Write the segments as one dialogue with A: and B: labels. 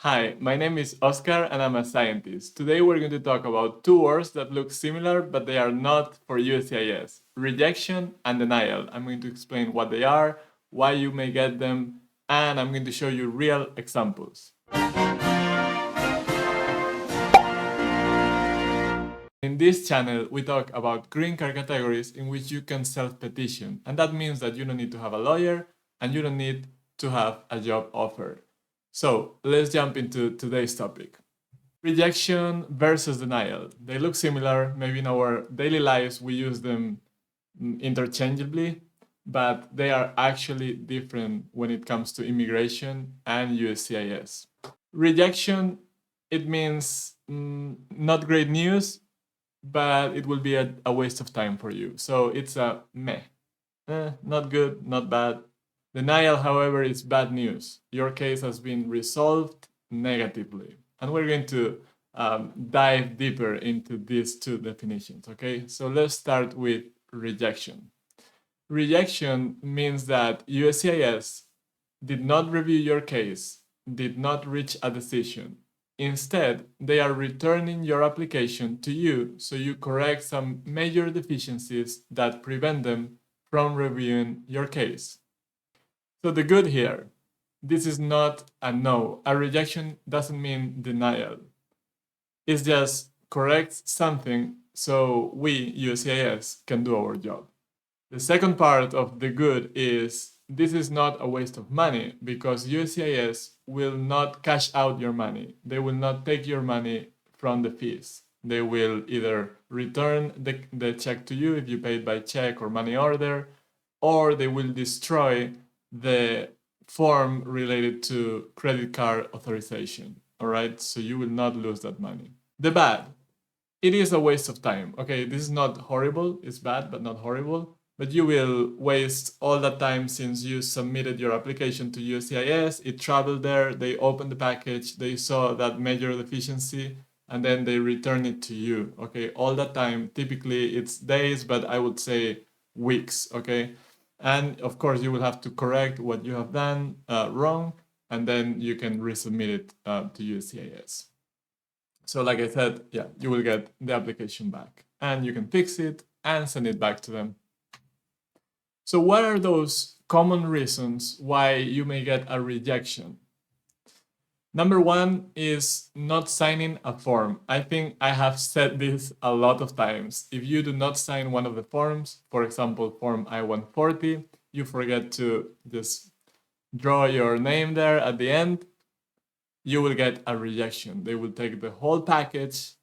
A: Hi, my name is Oscar and I'm a scientist. Today we're going to talk about two words that look similar but they are not for USCIS: rejection and denial. I'm going to explain what they are, why you may get them, and I'm going to show you real examples. In this channel, we talk about green card categories in which you can self-petition, and that means that you don't need to have a lawyer and you don't need to have a job offer. So let's jump into today's topic. Rejection versus denial. They look similar. Maybe in our daily lives we use them interchangeably, but they are actually different when it comes to immigration and USCIS. Rejection, it means not great news, but it will be a waste of time for you. So it's a meh. Not good, not bad. Denial, however, is bad news. Your case has been resolved negatively. And we're going to dive deeper into these two definitions, okay? So let's start with rejection. Rejection means that USCIS did not review your case, did not reach a decision. Instead, they are returning your application to you so you correct some major deficiencies that prevent them from reviewing your case. So the good here, this is not a no. A rejection doesn't mean denial. It's just correct something so we, USCIS, can do our job. The second part of the good is this is not a waste of money because USCIS will not cash out your money. They will not take your money from the fees. They will either return the check to you if you paid by check or money order, or they will destroy the form related to credit card authorization. All right, so you will not lose that money. The bad, it is a waste of time. Okay, this is not horrible, it's bad, but not horrible. But you will waste all that time since you submitted your application to USCIS, it traveled there, they opened the package, they saw that major deficiency, and then they return it to you. Okay, all that time, typically it's days, but I would say weeks. Okay, and of course you will have to correct what you have done wrong, and then you can resubmit it to USCIS. So like I said, yeah, you will get the application back and you can fix it and send it back to them. So what are those common reasons why you may get a rejection? Number one is not signing a form. I think I have said this a lot of times. If you do not sign one of the forms, for example, form I-140, you forget to just draw your name there at the end, you will get a rejection. They will take the whole package,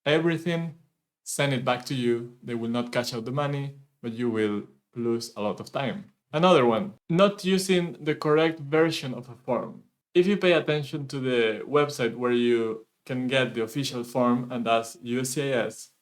A: everything, send it back to you. They will not cash out the money, but you will lose a lot of time. Another one, not using the correct version of a form. If you pay attention to the website where you can get the official form, and that's USCIS,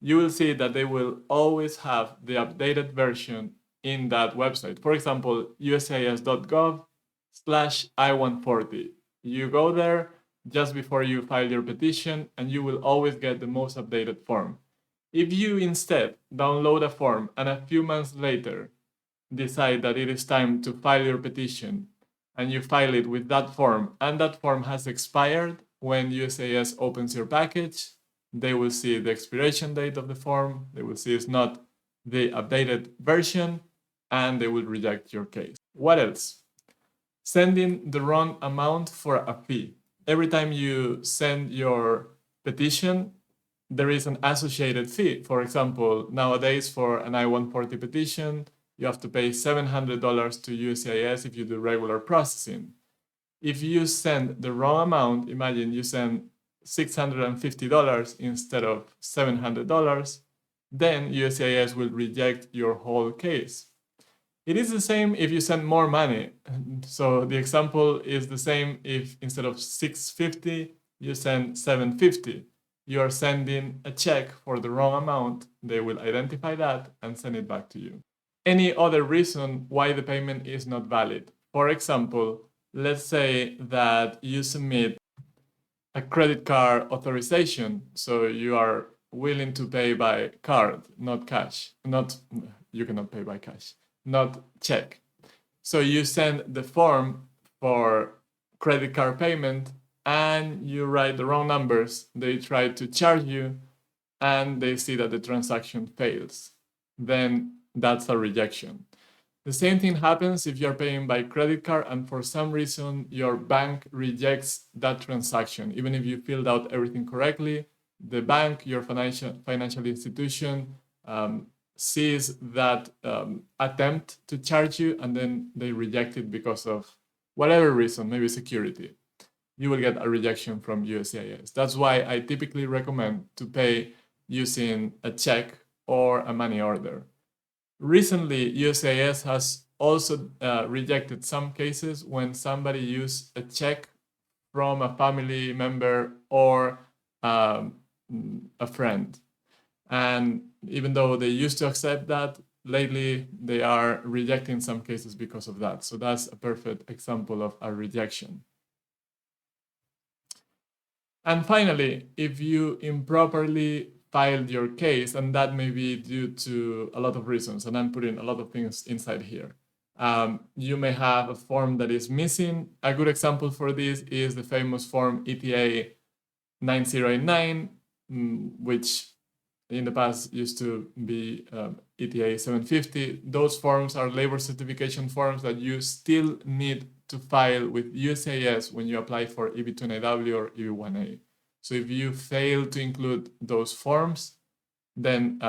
A: you will see that they will always have the updated version in that website. For example, uscis.gov/I-140. You go there just before you file your petition and you will always get the most updated form. If you instead download a form and a few months later decide that it is time to file your petition and you file it with that form and that form has expired when USCIS opens your package, they will see the expiration date of the form, they will see it's not the updated version, and they will reject your case. What else? Sending the wrong amount for a fee. Every time you send your petition, there is an associated fee. For example, nowadays for an I-140 petition, you have to pay $700 to USCIS if you do regular processing. If you send the wrong amount, imagine you send $650 instead of $700, then USCIS will reject your whole case. It is the same if you send more money. So the example is the same if instead of $650, you send $750. You are sending a check for the wrong amount. They will identify that and send it back to you. Any other reason why the payment is not valid? For example, let's say that you submit a credit card authorization, so you are willing to pay by card, not cash. You cannot pay by cash, not check. So you send the form for credit card payment and you write the wrong numbers, they try to charge you and they see that the transaction fails. Then that's a rejection. The same thing happens if you're paying by credit card and for some reason your bank rejects that transaction. Even if you filled out everything correctly, the bank, your financial institution, sees that attempt to charge you and then they reject it because of whatever reason, maybe security. You will get a rejection from USCIS. That's why I typically recommend to pay using a check or a money order. Recently, USCIS has also rejected some cases when somebody used a check from a family member or a friend. And even though they used to accept that, lately they are rejecting some cases because of that. So that's a perfect example of a rejection. And finally, if you improperly filed your case, and that may be due to a lot of reasons, and I'm putting a lot of things inside here. You may have a form that is missing. A good example for this is the famous form ETA 9089, which in the past used to be ETA 750. Those forms are labor certification forms that you still need to file with USCIS when you apply for EB2 NIW or EB1A. So if you fail to include those forms, then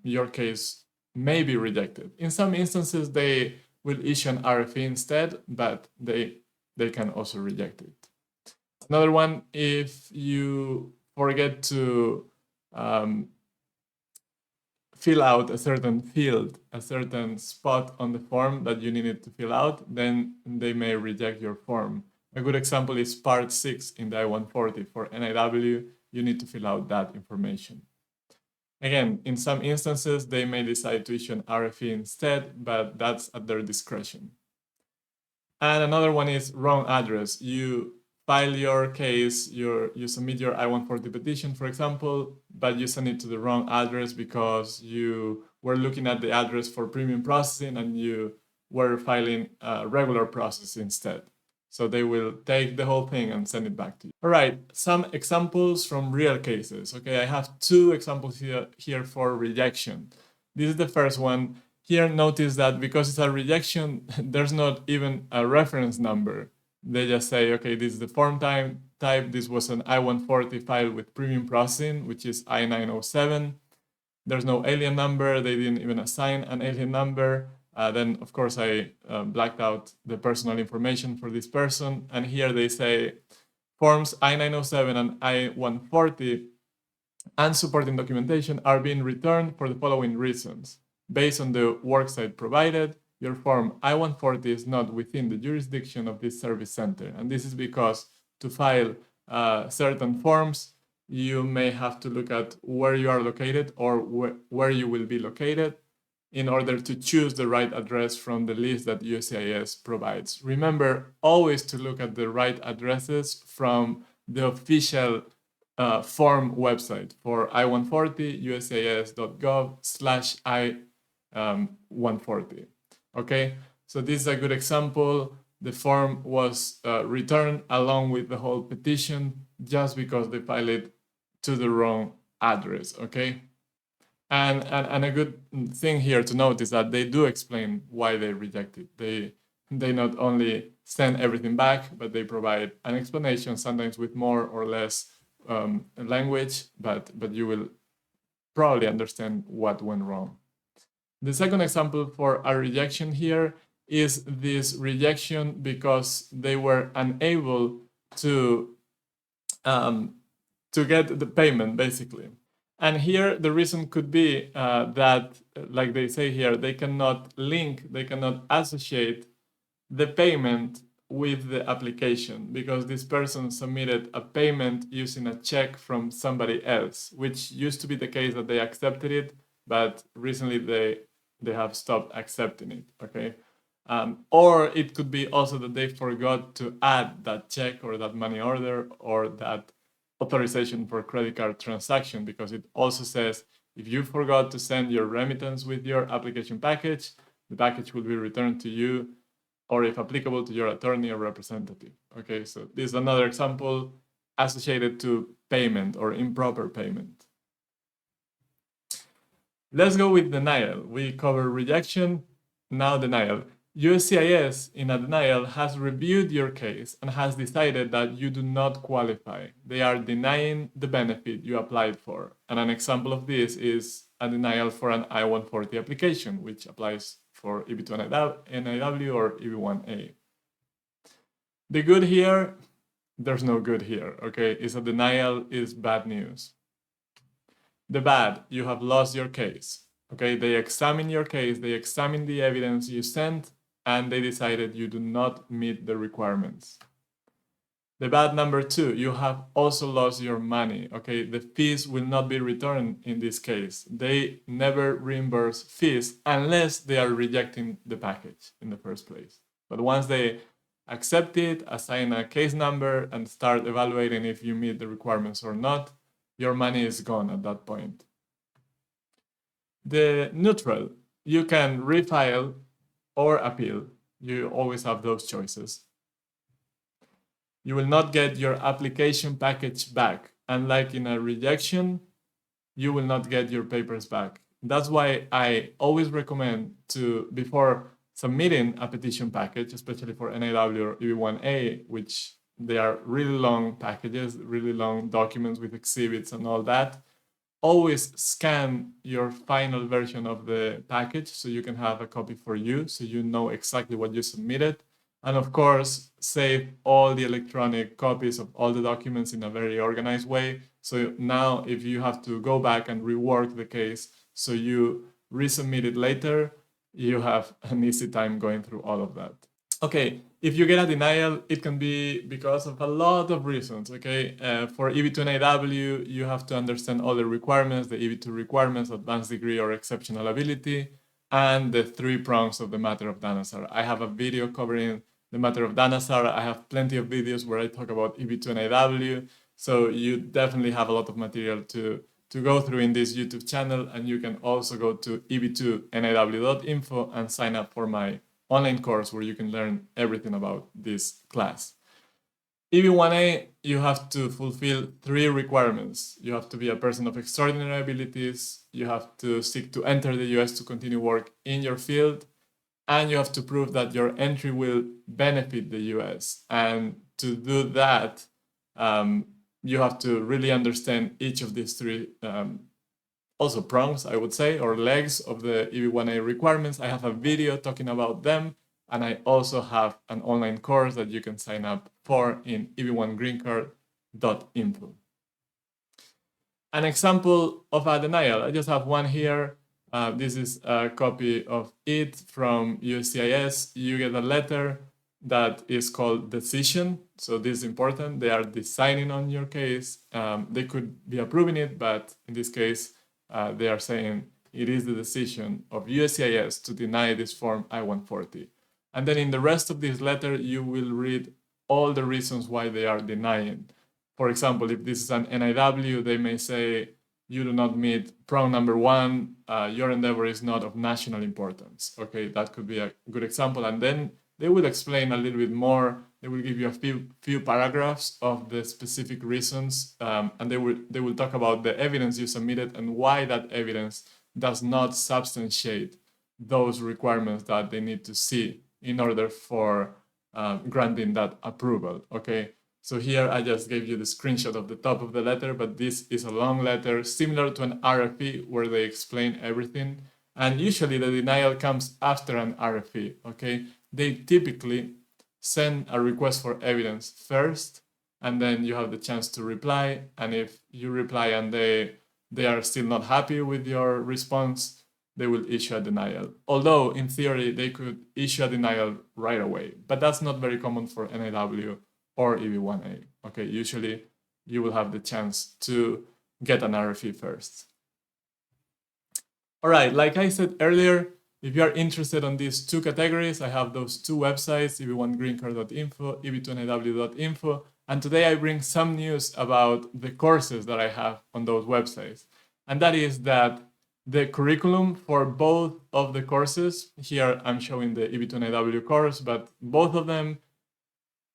A: your case may be rejected. In some instances, they will issue an RFE instead, but they can also reject it. Another one, if you forget to fill out a certain field, a certain spot on the form that you needed to fill out, then they may reject your form. A good example is part 6 in the I-140. For NIW, you need to fill out that information. Again, in some instances, they may decide to issue an RFE instead, but that's at their discretion. And another one is wrong address. You file your case, you submit your I-140 petition, for example, but you send it to the wrong address because you were looking at the address for premium processing and you were filing a regular process instead. So they will take the whole thing and send it back to you. All right, some examples from real cases. Okay, I have 2 examples here for rejection. This is the first one. Here, notice that because it's a rejection, there's not even a reference number. They just say, okay, this is the form type. This was an I-140 file with premium processing, which is I-907. There's no alien number. They didn't even assign an alien number. Then, of course, I blacked out the personal information for this person. And here they say forms I-907 and I-140 and supporting documentation are being returned for the following reasons. Based on the worksite provided, your form I-140 is not within the jurisdiction of this service center. And this is because to file certain forms, you may have to look at where you are located or where you will be located in order to choose the right address from the list that USCIS provides. Remember always to look at the right addresses from the official form website for I-140, uscis.gov/I-140. Okay, so this is a good example. The form was returned along with the whole petition just because they filed it to the wrong address, okay? And a good thing here to note is that they do explain why they reject it. They not only send everything back, but they provide an explanation, sometimes with more or less language, but you will probably understand what went wrong. The second example for a rejection here is this rejection because they were unable to get the payment, basically. And here the reason could be that, like they say here, they cannot associate the payment with the application because this person submitted a payment using a check from somebody else, which used to be the case that they accepted it, but recently they have stopped accepting it, okay? Or it could be also that they forgot to add that check or that money order or that authorization for credit card transaction, because it also says if you forgot to send your remittance with your application package, the package will be returned to you or if applicable to your attorney or representative. Okay, so this is another example associated to payment or improper payment. Let's go with denial. We cover rejection, now denial. USCIS in a denial has reviewed your case and has decided that you do not qualify. They are denying the benefit you applied for. And an example of this is a denial for an I-140 application, which applies for EB2 NIW or EB1A. The good here, there's no good here, okay? It's a denial, is bad news. The bad, you have lost your case, okay? They examined your case, they examined the evidence you sent, and they decided you do not meet the requirements. The bad number 2, you have also lost your money, okay? The fees will not be returned in this case. They never reimburse fees unless they are rejecting the package in the first place. But once they accept it, assign a case number, and start evaluating if you meet the requirements or not, your money is gone at that point. The neutral, you can refile or appeal. You always have those choices. You will not get your application package back. Unlike in a rejection, you will not get your papers back. That's why I always recommend to, before submitting a petition package, especially for NIW or EB1A, which they are really long packages, really long documents with exhibits and all that, always scan your final version of the package so you can have a copy for you, so you know exactly what you submitted. And of course, save all the electronic copies of all the documents in a very organized way. So now if you have to go back and rework the case so you resubmit it later, you have an easy time going through all of that. Okay, if you get a denial, it can be because of a lot of reasons, okay? For EB2 NIW, you have to understand all the requirements, the EB2 requirements, advanced degree or exceptional ability, and the 3 prongs of the matter of Danasar. I have a video covering the matter of Danasar. I have plenty of videos where I talk about EB2 NIW, so you definitely have a lot of material to go through in this YouTube channel, and you can also go to EB2NIW.info and sign up for my online course where you can learn everything about this class. EB1A, you have to fulfill 3 requirements. You have to be a person of extraordinary abilities, you have to seek to enter the US to continue work in your field, and you have to prove that your entry will benefit the US. And to do that, you have to really understand each of these 3 also prongs, I would say, or legs of the EB1A requirements. I have a video talking about them, and I also have an online course that you can sign up for in eb1greencard.info. An example of a denial, I just have one here. This is a copy of it from USCIS. You get a letter that is called decision. So this is important. They are deciding on your case. They could be approving it, but in this case, they are saying it is the decision of USCIS to deny this form I-140. And then in the rest of this letter, you will read all the reasons why they are denying. For example, if this is an NIW, they may say, you do not meet prong number 1, your endeavor is not of national importance. Okay, that could be a good example. And then they will explain a little bit more. They will give you a few paragraphs of the specific reasons, and they will talk about the evidence you submitted and why that evidence does not substantiate those requirements that they need to see in order for granting that approval, okay? So here I just gave you the screenshot of the top of the letter, but this is a long letter similar to an RFE where they explain everything. And usually the denial comes after an RFE, okay? They typically send a request for evidence first, and then you have the chance to reply. And if you reply and they are still not happy with your response, they will issue a denial. Although in theory, they could issue a denial right away, but that's not very common for NIW or EB1A. Okay, usually you will have the chance to get an RFE first. All right, like I said earlier, if you are interested in these 2 categories, I have those 2 websites, eb1greencard.info, eb2niw.info, and today I bring some news about the courses that I have on those websites. And that is that the curriculum for both of the courses. Here I'm showing the EB2 NIW course, but both of them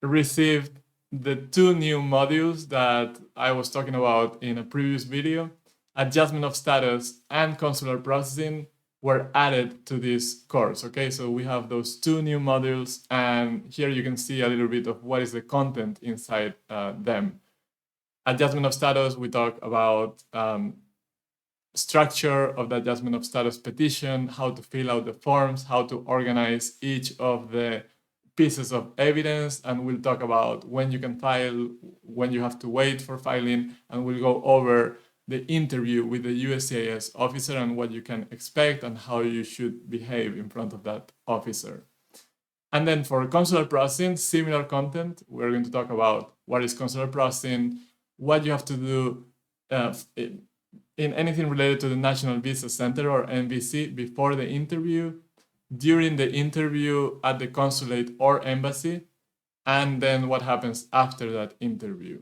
A: received the two new modules that I was talking about in a previous video. Adjustment of status and consular processing were added to this course. Okay, so we have those two new modules, and here you can see a little bit of what is the content inside them. Adjustment of status, we talk about structure of the adjustment of status petition, how to fill out the forms, how to organize each of the pieces of evidence, and we'll talk about when you can file, when you have to wait for filing, and we'll go over the interview with the USCIS officer and what you can expect and how you should behave in front of that officer. And then for consular processing, similar content. We're going to talk about what is consular processing, what you have to do in anything related to the National Visa Center or NVC before the interview, during the interview at the consulate or embassy, and then what happens after that interview.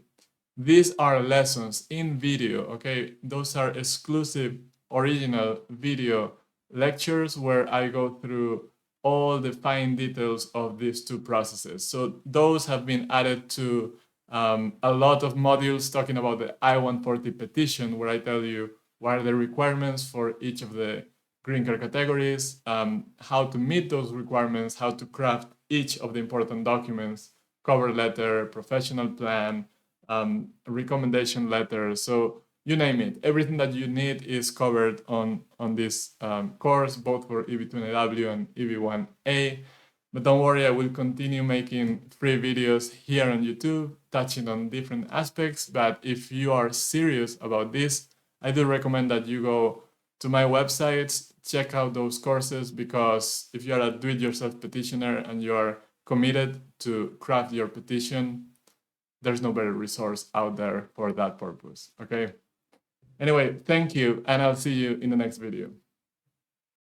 A: These are lessons in video, okay? Those are exclusive, original video lectures where I go through all the fine details of these two processes. So those have been added to a lot of modules talking about the I-140 petition, where I tell you what are the requirements for each of the green card categories, how to meet those requirements, how to craft each of the important documents, cover letter, professional plan, recommendation letter. So you name it. Everything that you need is covered on this course, both for EB2 NIW and EB1A. But don't worry, I will continue making free videos here on YouTube, touching on different aspects. But if you are serious about this, I do recommend that you go to my websites, check out those courses, because if you are a do-it-yourself petitioner and you are committed to craft your petition, there's no better resource out there for that purpose, okay? Anyway, thank you, and I'll see you in the next video.